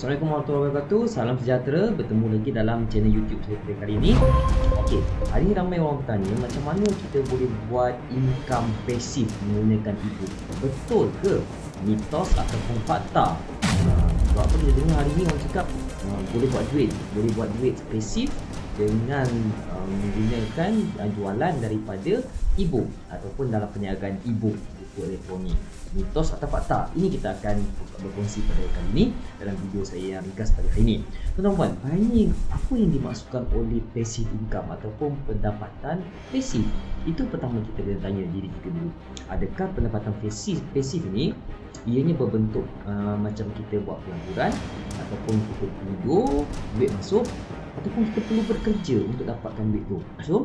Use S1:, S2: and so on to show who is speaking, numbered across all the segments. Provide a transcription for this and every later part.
S1: Assalamualaikum warahmatullahi wabarakatuh. Salam sejahtera. Bertemu lagi dalam channel YouTube saya pada kali ini. Okey, hari ini ramai orang bertanya macam mana kita boleh buat income pasif menggunakan e-book. Betul ke? Mitos ataupun fakta? Sebab apa kita dengar hari ini orang cakap boleh buat duit pasif dengan menggunakan jualan daripada e-book ataupun dalam perniagaan e-book, buku elektronik. Mitos atau fakta? Ini kita akan berkongsi pada kali ini dalam video saya yang ringkas pada hari ini. Tuan-tuan, banyak apa yang dimaksudkan oleh passive income ataupun pendapatan pasif? Itu pertama kita kena tanya diri kita dulu. Adakah pendapatan pasif ni ianya berbentuk macam kita buat pelaburan ataupun kita tidur, duit masuk, ataupun kita perlu bekerja untuk dapatkan duit tu. So,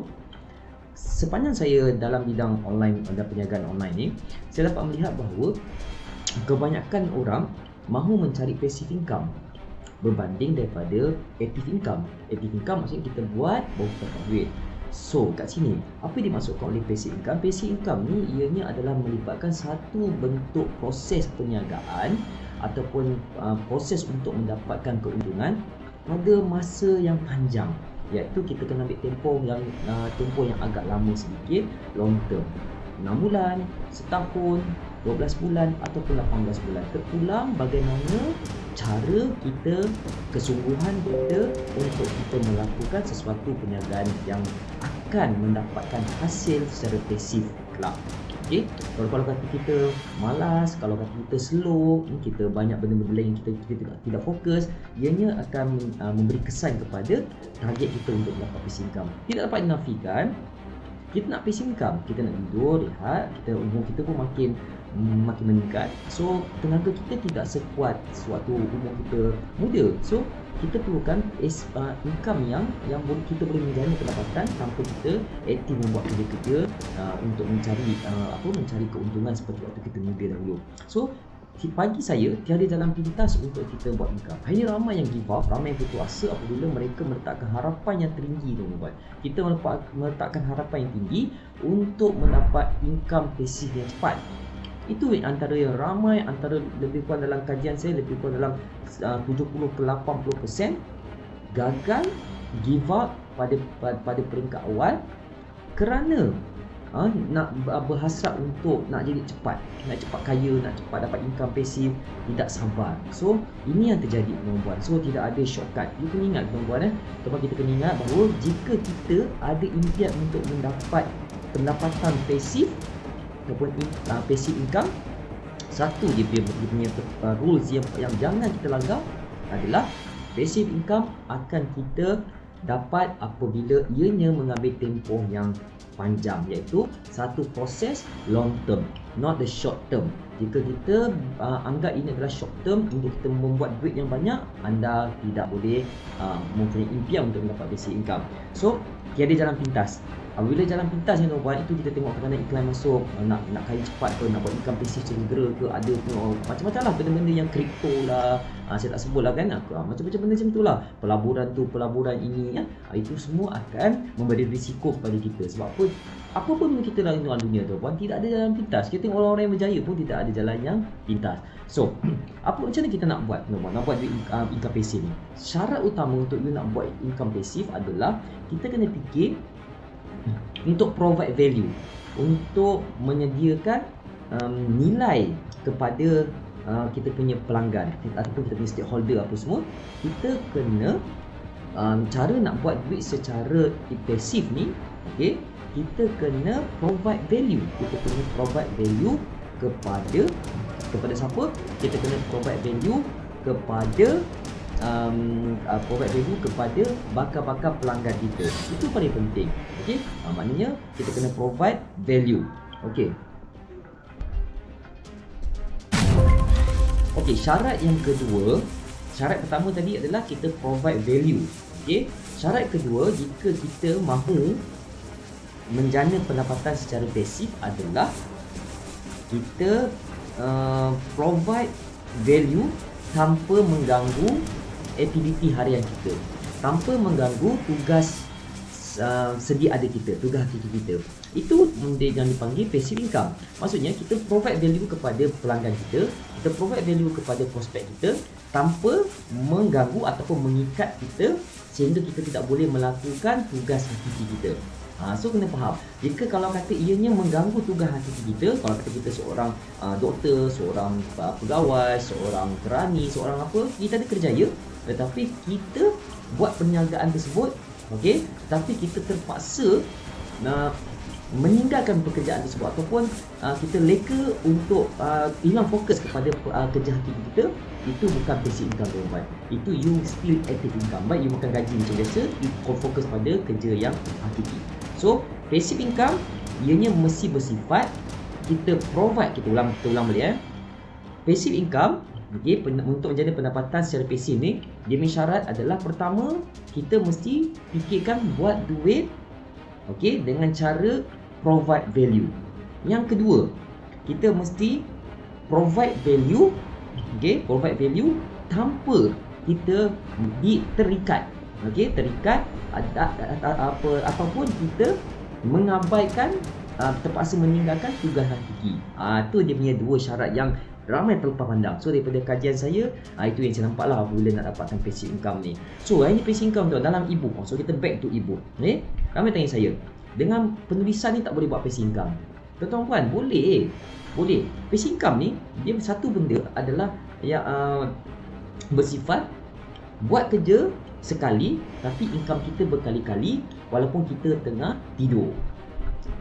S1: sepanjang saya dalam bidang online dan perniagaan online ni, saya dapat melihat bahawa kebanyakan orang mahu mencari passive income berbanding daripada active income. Active income maksudnya kita buat baru dapat duit. So, kat sini, apa yang dimaksudkan oleh passive income? Passive income ni ianya adalah melibatkan satu bentuk proses perniagaan ataupun proses untuk mendapatkan keuntungan pada masa yang panjang, iaitu kita kena ambil tempoh yang agak lama sedikit, long term, 6 bulan, setahun, 12 bulan ataupun 18 bulan. Terpulang bagaimana cara kita, kesungguhan kita untuk kita melakukan sesuatu perniagaan yang akan mendapatkan hasil secara pasif kelak. Okay? Kalau kata kita malas, kalau kata kita slow, kita banyak benda-benda lain yang kita tidak fokus, ianya akan memberi kesan kepada target kita untuk mendapat passive income. Tidak dapat dinafikan kita nak passive income, kita nak tidur, rehat, umur kita pun makin meningkat. So, tenaga kita tidak sekuat sewaktu umur kita muda. So, kita perlukan income yang kita boleh menjalani pendapatan tanpa kita aktif membuat kerja-kerja untuk mencari keuntungan seperti waktu kita muda dahulu. So, bagi saya, tiada jalan pintas untuk kita buat income. Hari ini ramai yang give up, ramai yang putus asa apabila mereka meletakkan harapan yang tinggi, tuan-tuan. Kita meletakkan harapan yang tinggi untuk mendapat income pasif yang cepat. Itu antara yang ramai, antara lebih kurang dalam kajian saya, lebih kurang dalam 70 ke 80% gagal, give up pada peringkat awal kerana nak berhasrat untuk nak jadi cepat, nak cepat kaya, nak cepat dapat income pasif, tidak sabar. So, ini yang terjadi, tuan-tuan. So, tidak ada shortcut. Kita kena ingat, tuan-tuan, kita kena ingat bahawa jika kita ada impian untuk mendapat pendapatan pasif ataupun passive income, satu dia punya rules yang jangan kita langgar adalah passive income akan kita dapat apabila ianya mengambil tempoh yang panjang, iaitu satu proses long term, not the short term. Jika kita anggap ini adalah short term untuk kita membuat duit yang banyak, anda tidak boleh mempunyai impian untuk mendapat passive income. So, tiada jalan pintas. Apabila jalan pintas yang tuan-tuan, itu kita tengok kadang-kadang iklan masuk, nak kaya cepat ke, nak buat income pasif segera ke, ada macam-macam lah, benda-benda yang kripto lah, saya tak sebut lah kan, macam-macam benda macam tu lah, pelaburan ini, itu semua akan memberi risiko kepada kita. Sebab apa pun kita dalam dunia tu, tidak ada jalan pintas. Kita tengok orang-orang yang berjaya pun tidak ada jalan yang pintas. So, macam mana kita nak buat, nak buat income pasif ni? Syarat utama untuk you nak buat income pasif adalah kita kena fikir untuk provide value, untuk menyediakan nilai kepada kita punya pelanggan ataupun kita punya stakeholder apa semua. Kita kena cara nak buat duit secara pasif ni, okay, kita kena provide value. Kita kena provide value kepada siapa? Kita kena provide value kepada kepada bakal-bakal pelanggan kita. Itu paling penting. Okey, maknanya kita kena provide value. Okey. Okey, syarat yang kedua, syarat pertama tadi adalah kita provide value. Okey, syarat kedua, jika kita mahu menjana pendapatan secara pasif adalah kita provide value tanpa mengganggu aktiviti harian kita, tanpa mengganggu tugas sedia ada kita, tugas aktiviti kita. Itu yang dipanggil passive income. Maksudnya kita provide value kepada pelanggan kita provide value kepada prospek kita tanpa mengganggu ataupun mengikat kita sehingga kita tidak boleh melakukan tugas hakiki kita. So kena faham, jika kalau kata ianya mengganggu tugas hakiki kita, kalau kata kita seorang doktor, seorang pegawai, seorang kerani, seorang apa, kita ada kerjaya, tetapi kita buat perniagaan tersebut, okey, tapi kita terpaksa meninggalkan pekerjaan tersebut ataupun kita leka untuk hilang fokus kepada kerja hakiki kita, itu bukan passive income tuan-tuan. Itu you still active income. Baik you makan gaji macam biasa, you fokus pada kerja yang hakiki. So passive income ianya mesti bersifat kita provide, kita ulang balik passive income, okey, untuk menjadi pendapatan secara pasif ni, dia punya syarat adalah pertama, kita mesti fikirkan buat duit, okey, dengan cara provide value. Yang kedua, kita mesti provide value, okey, provide value tanpa kita terikat, okey, terikat ataupun kita mengabaikan, terpaksa meninggalkan tugas hakiki. Tu dia punya dua syarat yang ramai terlepas pandang. So daripada kajian saya, itu yang saya nampak lah apabila nak dapatkan passive income ni. So ini passive income tu dalam e-book. So kita back to e-book. Ramai tanya saya, dengan penulisan ni tak boleh buat passive income? Tuan-tuan, boleh. Passive income ni, dia satu benda adalah yang bersifat buat kerja sekali tapi income kita berkali-kali walaupun kita tengah tidur.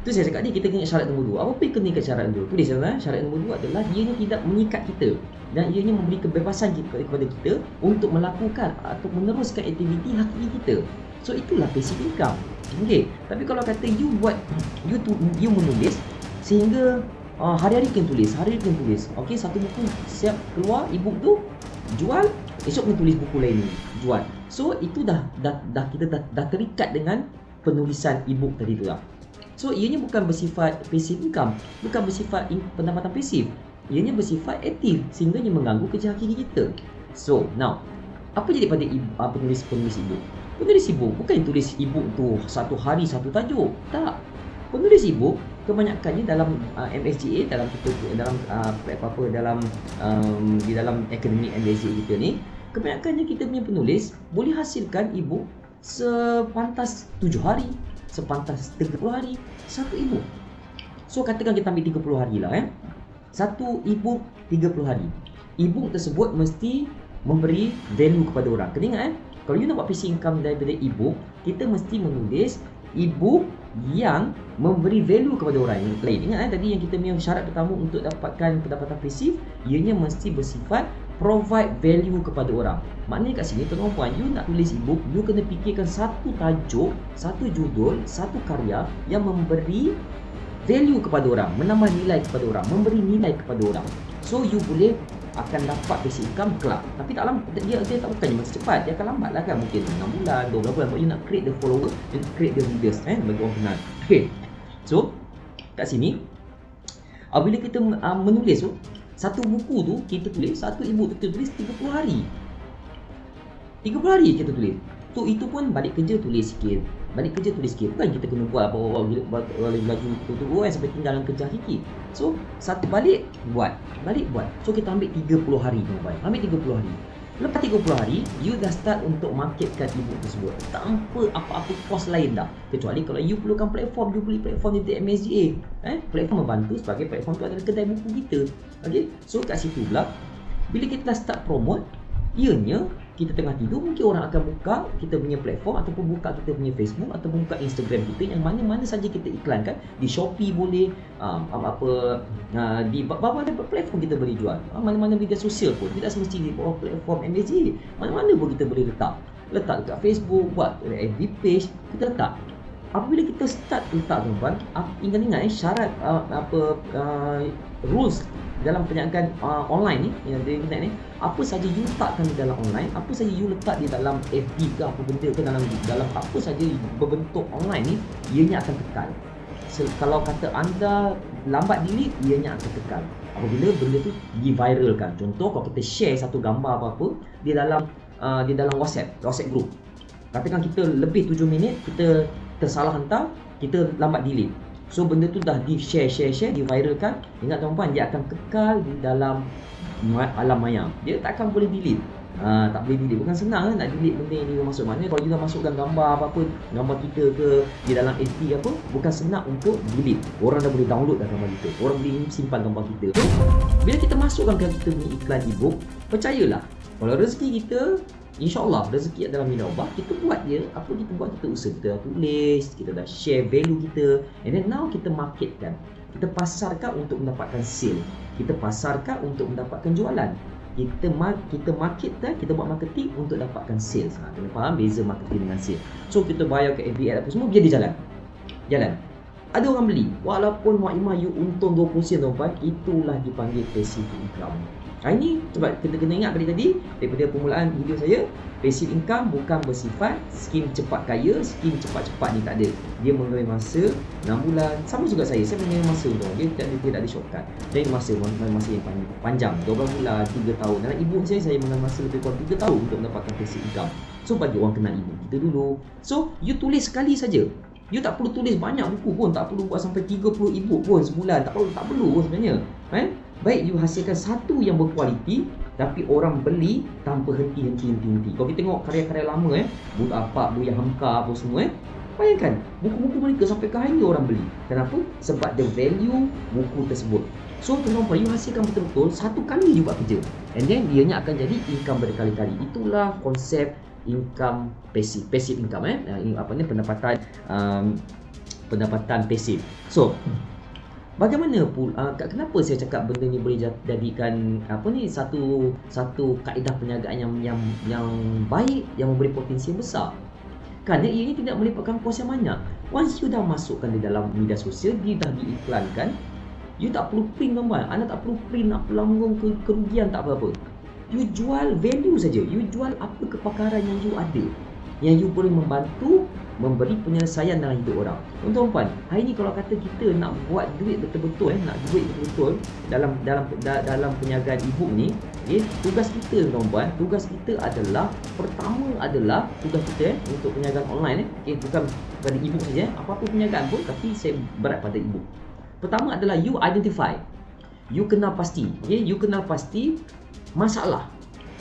S1: Tu saya cakap ni, kita kena syarat nombor 2. Apa yang kena ikat syarat nombor 2? Tulis syarat nombor 2 adalah ianya tidak mengikat kita dan ianya memberi kebebasan kepada kita untuk melakukan atau meneruskan aktiviti hakiki kita. So itulah passive income. Okey, tapi kalau kata you buat, you menulis sehingga hari-hari kena tulis, okey, satu buku siap keluar, e-book tu jual, esok kena tulis buku lain ni, jual. So itu kita dah terikat dengan penulisan e-book tadi tu lah. So ianya bukan bersifat passive income, bukan bersifat pendapatan pasif, ianya bersifat aktif sehingga ia mengganggu kerja hakiki kita. So now, apa jadi pada penulis e-book? Penulis e-book bukan tulis e-book tu satu hari satu tajuk, tak. Penulis e-book kebanyakannya dalam MSGA, dalam di dalam akademik MSGA kita ni, kebanyakannya kita punya penulis boleh hasilkan e-book sepantas 7 hari, sepantas 30 hari satu e-book. So katakan kita ambil 30 hari lah satu e-book 30 hari. E-book tersebut mesti memberi value kepada orang. Kena ingat kalau you nak buat passive income daripada e-book, kita mesti menulis e-book yang memberi value kepada orang yang lain. Ingat tadi yang kita punya syarat pertama untuk dapatkan pendapatan pasif, ianya mesti bersifat provide value kepada orang. Maknanya kat sini tuan-tuan, you nak tulis e-book, you kena fikirkan satu tajuk, satu judul, satu karya yang memberi value kepada orang, menambah nilai kepada orang, memberi nilai kepada orang. So you boleh akan dapat passive income kelak. Tapi tak lambat, dia tak bukannya masa cepat, dia akan lambat lah kan, mungkin 6 bulan, 12 bulan. You nak create the follower, you nak create the readers bagi orang kenal. Okay, so kat sini apabila kita menulis tu, satu buku tu kita tulis, satu e-book tu kita tulis 30 hari. 30 hari kita tulis. So itu pun balik kerja tulis sikit, bukan kita kena buat laju tu sampai tinggalan kerja hakiki. So satu balik buat. So kita ambil 30 hari tuan-tuan. Ambil 30 hari. Lepas 30 hari, you dah start untuk marketkan e-book tersebut tanpa apa-apa kos lain dah. Kecuali kalau you perlukan platform, you beli platform di MSGA. Platform membantu sebagai platform tu adalah kedai buku kita. Okay? So kat situ pula, bila kita dah start promote, ianya kita tengah tidur, mungkin orang akan buka kita punya platform ataupun buka kita punya Facebook ataupun buka Instagram kita yang mana-mana saja kita iklankan. Di Shopee boleh, di beberapa platform kita boleh jual. Mana-mana media sosial pun, tidak semesti di bawah platform MSG. Mana-mana pun kita boleh letak dekat Facebook, buat FB page, kita letak. Apabila kita start letak tuan-tuan, ingat syarat rules dalam perniagaan online ni, yang di internet ni, apa saja you letakkan di dalam online, apa saja you letak di dalam FB ke apa benda ke dalam apa saja berbentuk online ni, ianya akan kekal. Kalau kata anda lambat delete, ianya akan kekal apabila benda tu di-viralkan. Contoh, kalau kita share satu gambar apa-apa di dalam WhatsApp group, katakan kita lebih 7 minit kita tersalah hantar, kita lambat delete. So benda tu dah di share, diviralkan. Ingat tuan-puan, dia akan kekal di dalam alam maya. Dia takkan boleh delete. Tak boleh delete. Bukan senang nak delete benda yang dia masuk. Maknanya kalau kita masukkan gambar apa-apa, gambar kita ke di dalam FB apa, bukan senang untuk delete. Orang dah boleh download dah gambar kita. Orang boleh simpan gambar kita. So, bila kita masukkan kita punya iklan e-book, percayalah, kalau rezeki kita, InsyaAllah rezeki adalah milik Allah. Kita buat je, apa kita buat, kita usaha, kita dah tulis, kita dah share value kita, and then now kita marketkan, kita pasarkan untuk mendapatkan sale, kita pasarkan untuk mendapatkan jualan, kita marketkan, kita buat marketing untuk dapatkan sales. Kena faham beza marketing dengan sales. So kita bayar ke FB ad apa semua, biar dia jalan. Ada orang beli, walaupun Wak Imah you untung 20% tuan-tuan, itulah dipanggil passive income. Ini sebab kita kena ingat tadi daripada permulaan video saya, passive income bukan bersifat skim cepat kaya, skim cepat-cepat ni tak ada. Dia mengambil masa 6 bulan. Sama juga saya mengambil masa tu. Dia tidak ada shortcut. Dan masa yang panjang, 12 bulan, 3 tahun. Dalam ibu saya mengambil masa lebih kurang 3 tahun untuk mendapatkan passive income. So bagi orang kenal ibu kita dulu. So you tulis sekali saja. You tak perlu tulis banyak buku pun, tak perlu buat sampai 30 e-book pun sebulan. Tak perlu pun sebenarnya. Baik you hasilkan satu yang berkualiti tapi orang beli tanpa henti. Kalau kita tengok karya-karya lama Budak Apak, Buya Hamka apa semua bayangkan buku-buku mereka sampai ke hari ni orang beli. Kenapa? Sebab the value buku tersebut. So tuan-tuan, you hasilkan betul-betul satu kali you buat kerja, and then dianya akan jadi income berkali-kali. Itulah konsep income passive income pendapatan pasif. So bagaimana pula, kenapa saya cakap benda ni boleh jadikan satu kaedah perniagaan yang baik, yang memberi potensi yang besar? Kerana ia ini tidak melibatkan kos yang banyak. Once you dah masukkan di dalam media sosial, dia dah diiklankan, you tak perlu print gambar, anda tak perlu print nak pelanggung kerugian, tak apa-apa. You jual value saja, you jual apa kepakaran yang you ada, yang you boleh membantu memberi penyelesaian dalam hidup orang. Tuan-tuan, hari ni kalau kata kita nak buat duit betul-betul dalam perniagaan e-book ni, tugas kita tuan-tuan, tugas kita adalah, pertama adalah tugas kita untuk perniagaan online bukan pada e-book saja, apa-apa perniagaan pun, tapi saya berat pada e-book. Pertama adalah you identify, you kenal pasti, you kenal pasti masalah.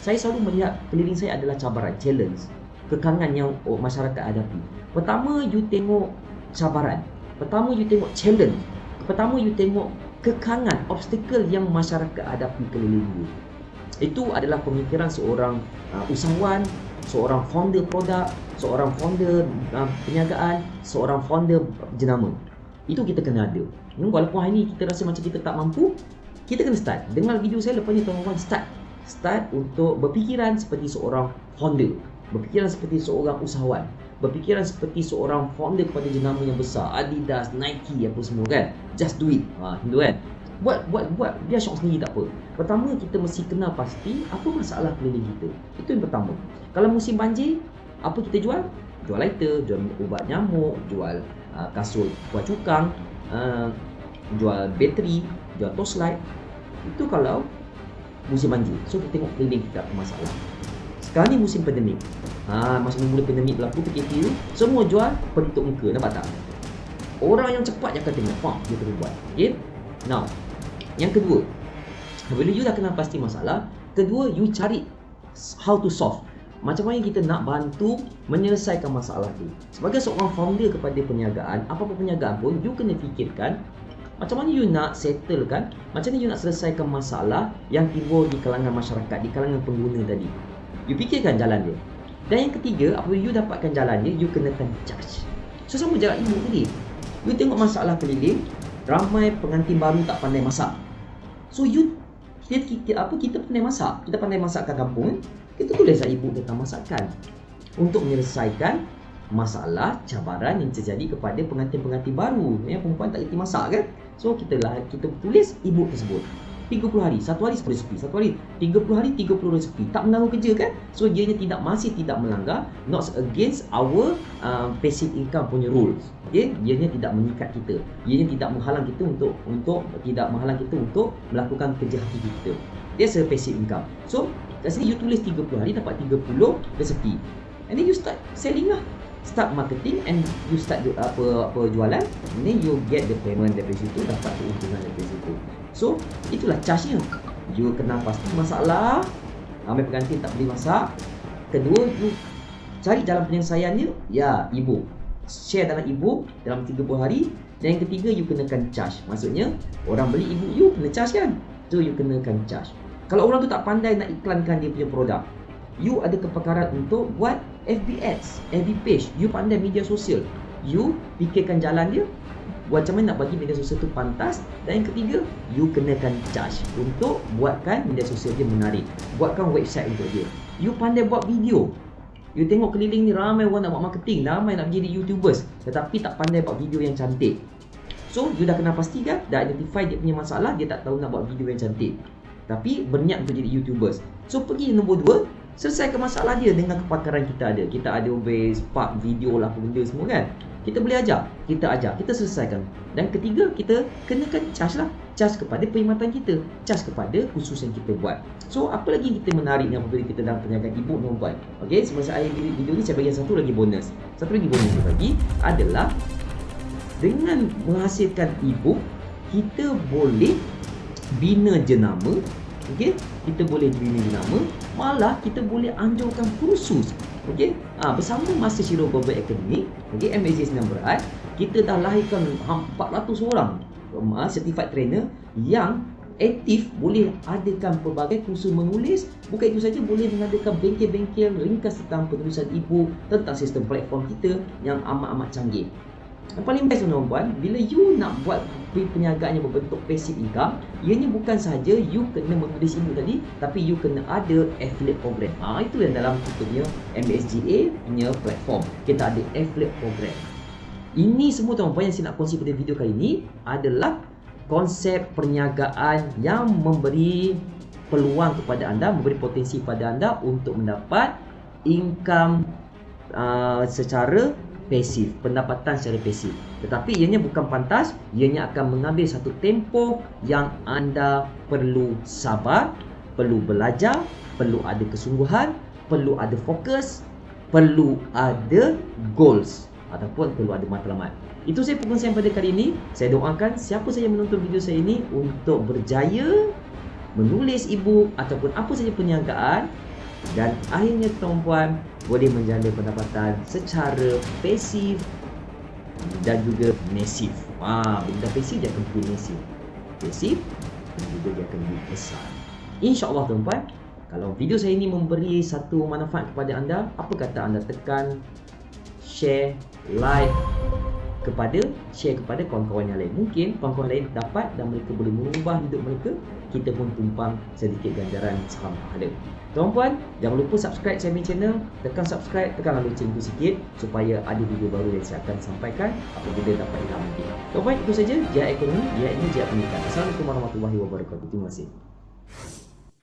S1: Saya selalu melihat keliling saya adalah cabaran, challenge, kekangan yang masyarakat hadapi. Pertama you tengok cabaran, pertama you tengok challenge, pertama you tengok kekangan, obstacle yang masyarakat hadapi keliling you. Itu adalah pemikiran seorang usahawan, seorang founder produk, seorang founder perniagaan, seorang founder jenama. Itu kita kena ada. Walaupun hari ni kita rasa macam kita tak mampu, kita kena start. Dengar video saya lepas ni tuan-tuan, start untuk berfikiran seperti seorang founder, berfikiran seperti seorang usahawan, berfikiran seperti seorang founder kepada jenama yang besar, Adidas, Nike apa semua kan. Just do it. Hindu kan. Buat biar syok sendiri tak apa. Pertama kita mesti kenal pasti apa masalah keliling kita. Itu yang pertama. Kalau musim banjir, apa kita jual? Jual lighter, jual ubat nyamuk, jual kasut kuat cukang, jual bateri, jual torchlight. Itu kalau musim banjir. So kita tengok keliling kita apa masalah. Sekarang ni musim pandemik. Masa mula pandemik berlaku PKP tu, semua jual penutup muka, nampak tak? Orang yang cepat je akan tengok, dia perlu buat. Okay? Now, yang kedua, bila you dah kenal pasti masalah, kedua you cari how to solve. Macam mana kita nak bantu menyelesaikan masalah tu. Sebagai seorang founder kepada perniagaan, apa-apa perniagaan pun, you kena fikirkan macam mana you nak settlekan, macam mana you nak selesaikan masalah yang timbul di kalangan masyarakat, di kalangan pengguna tadi. You fikirkan jalan dia. Dan yang ketiga, apabila you dapatkan jalan dia, you kenakan charge. So sama jalan ibu tadi. You tengok masalah keliling, ramai pengantin baru tak pandai masak. So kita pandai masak. Kita pandai masakkan kampung, kita tulislah ibu tentang masakan untuk menyelesaikan masalah cabaran yang terjadi kepada pengantin-pengantin baru yang perempuan tak reti masak kan. So kita tulis ibu tersebut 30 hari, 1 hari 10 resepi, 1 hari 30 hari 30 resepi, tak mengganggu kerja kan. So ianya masih tidak melanggar, not against our passive income punya rules. Okay? Ianya tidak mengikat kita, ianya tidak menghalang kita untuk melakukan kerja hati kita. That's a passive income. So kat sini you tulis 30 hari dapat 30 resepi, and then you start selling lah. start marketing and you start apa jualan, then you get the payment dari situ, dapat keuntungan dari situ. So itulah charge-nya. You kena pasti masalah, ramai pengantin tak boleh masak. Kedua, you cari jalan penyelesaiannya, ya ebook. Share dalam ebook dalam 30 hari. Dan yang ketiga, you kenakan charge. Maksudnya orang beli ebook you kena charge kan, so you kenakan charge. Kalau orang tu tak pandai nak iklankan dia punya produk, you ada kepakaran untuk buat FB ads, FB page. You pandai media sosial, you fikirkan jalan dia, buat macam mana nak bagi media sosial tu pantas. Dan yang ketiga, you kenakan charge untuk buatkan media sosial dia menarik, buatkan website untuk dia. You pandai buat video. You tengok keliling ni ramai orang nak buat marketing, ramai nak jadi YouTubers, tetapi tak pandai buat video yang cantik. So you dah kena pastikan, dah identify dia punya masalah, dia tak tahu nak buat video yang cantik, tapi berniat untuk jadi YouTubers. So pergi nombor 2, selesaikan masalah dia dengan kepakaran kita ada. Kita ada base, part video lah, apa benda semua kan. Kita boleh ajar, kita selesaikan. Dan ketiga, kita kenakan charge lah. Charge kepada perkhidmatan kita, charge kepada khusus yang kita buat. So apa lagi kita menariknya apabila kita dalam perniagaan ebook nombor 4. Okay, semasa akhir video ni saya bagi satu lagi bonus. Satu lagi bonus saya bagi adalah dengan menghasilkan ebook, kita boleh bina jenama. Okay, kita boleh bina jenama, malah kita boleh anjurkan kursus. Okay, bersama Master Shiro Global Academy, okay, MSG Senang Berat, kita dah lahirkan 400 orang certified trainer yang aktif, boleh adakan pelbagai kursus menulis. Bukan itu saja, boleh mengadakan bengkel-bengkel ringkas tentang penulisan ebook, tentang sistem platform kita yang amat-amat canggih. Yang paling best tuan-tuan, bila you nak buat perniagaan yang berbentuk passive income, ianya bukan sahaja you kena menulis ebook tadi, tapi you kena ada affiliate program. Itu yang dalam contohnya MSGA punya platform, kita ada affiliate program. Ini semua tuan-tuan yang saya nak kongsi pada video kali ini adalah konsep perniagaan yang memberi peluang kepada anda, memberi potensi kepada anda untuk mendapat income secara pasif, pendapatan secara pasif. Tetapi ianya bukan pantas, ianya akan mengambil satu tempoh yang anda perlu sabar, perlu belajar, perlu ada kesungguhan, perlu ada fokus, perlu ada goals, ataupun perlu ada matlamat. Itu saya perkongsian pada kali ini. Saya doakan siapa saja menonton video saya ini untuk berjaya menulis ebook ataupun apa saja perniagaan, dan akhirnya tuan-puan boleh menjana pendapatan secara pasif dan juga masif. Benda pasif dia akan menjadi masif, pasif dan juga dia akan menjadi besar. InsyaAllah tuan-puan, kalau video saya ini memberi satu manfaat kepada anda, apa kata anda tekan share, like, share kepada kawan-kawan yang lain. Mungkin kawan-kawan lain dapat dan mereka boleh mengubah hidup mereka. Kita pun tumpang sedikit ganjaran saham pahala. Tuan-puan, jangan lupa subscribe saya punya channel. Tekan subscribe, tekan lonceng itu sikit supaya ada video baru yang saya akan sampaikan apabila dapat ilham lagi. Tuan-puan, itu saja Jihad Ekonomi, Jihad Ini, Jihad Pendidikan. Assalamualaikum warahmatullahi wabarakatuh. Terima kasih.